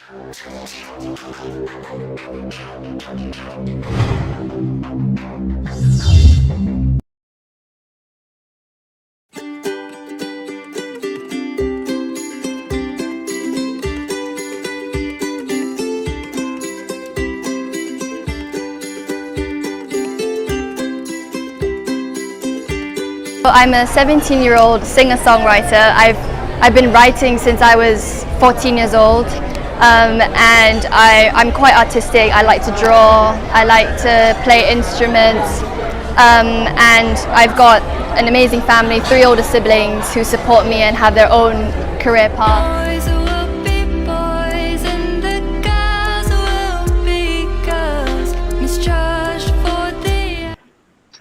I'm a 17-year-old singer-songwriter. I've been writing since I was 14 years old, and I'm quite artistic. I like to draw, I like to play instruments, and I've got an amazing family, 3 older siblings who support me and have their own career path.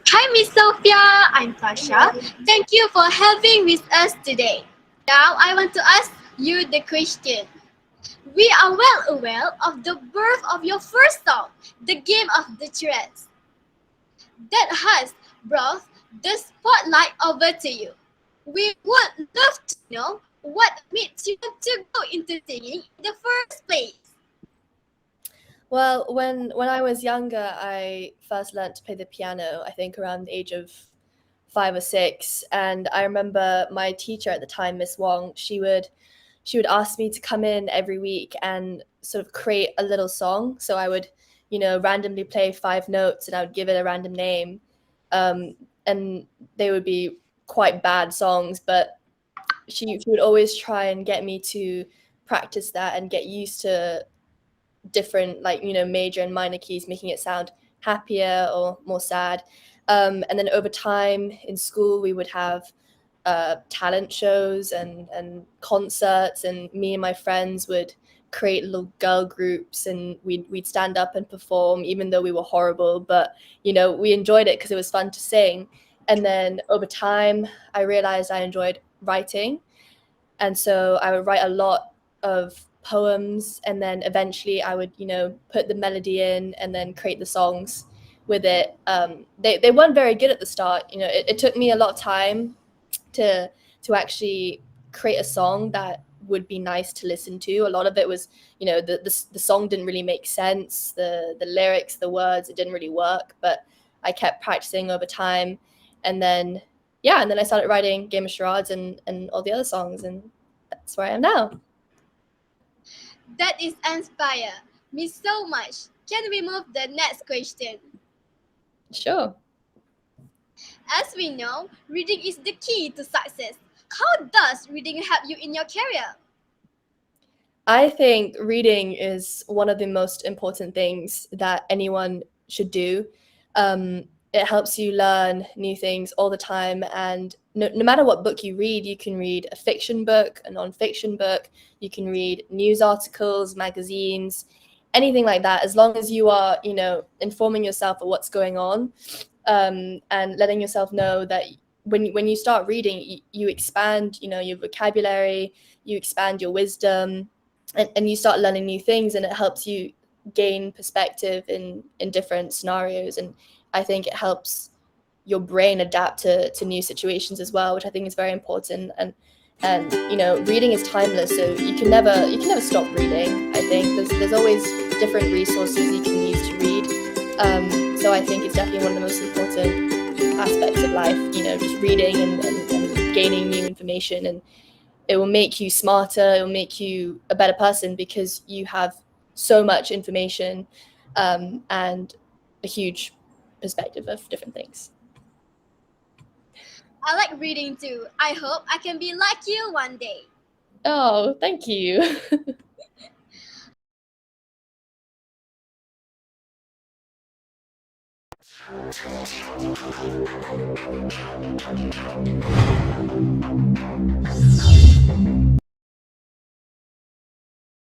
Hi Miss Sophia, I'm Tasha. Thank you for having with us today. Now I want to ask you the question. We are well aware of the birth of your first song, The Game of the Threads. That has brought the spotlight over to you. We would love to know what made you want to go into singing in the first place. Well, when I was younger, I first learnt to play the piano, I think around the age of 5 or 6. And I remember my teacher at the time, Miss Wong, she would ask me to come in every week and sort of create a little song. So I would, randomly play 5 notes and I would give it a random name. And they would be quite bad songs, but she would always try and get me to practice that and get used to different major and minor keys, making it sound happier or more sad. And then over time in school we would have talent shows and concerts, and me and my friends would create little girl groups and we'd stand up and perform even though we were horrible, but we enjoyed it because it was fun to sing. And then over time I realized I enjoyed writing, and so I would write a lot of poems, and then eventually I would put the melody in and then create the songs with it. They weren't very good at the start. It took me a lot of time to actually create a song that would be nice to listen to. A lot of it was the song didn't really make sense, the lyrics, the words, it didn't really work, but I kept practicing over time, and then I started writing Game of Charades and all the other songs, and that's where I am now. That is inspired me so much. Can we move the next question? Sure. As we know, reading is the key to success. How does reading help you in your career? I think reading is one of the most important things that anyone should do. It helps you learn new things all the time, and no matter what book you read, you can read a fiction book, a non-fiction book, you can read news articles, magazines, anything like that, as long as you are, informing yourself of what's going on, and letting yourself know that when you start reading, you expand, your vocabulary, you expand your wisdom, and you start learning new things, and it helps you gain perspective in different scenarios. And I think it helps your brain adapt to new situations as well, which I think is very important. And reading is timeless, so you can never stop reading. I think there's always different resources you can use to read. So I think it's definitely one of the most important aspects of life, just reading and gaining new information, and it will make you smarter, it will make you a better person because you have so much information, and a huge perspective of different things. I like reading too. I hope I can be like you one day. Oh, thank you.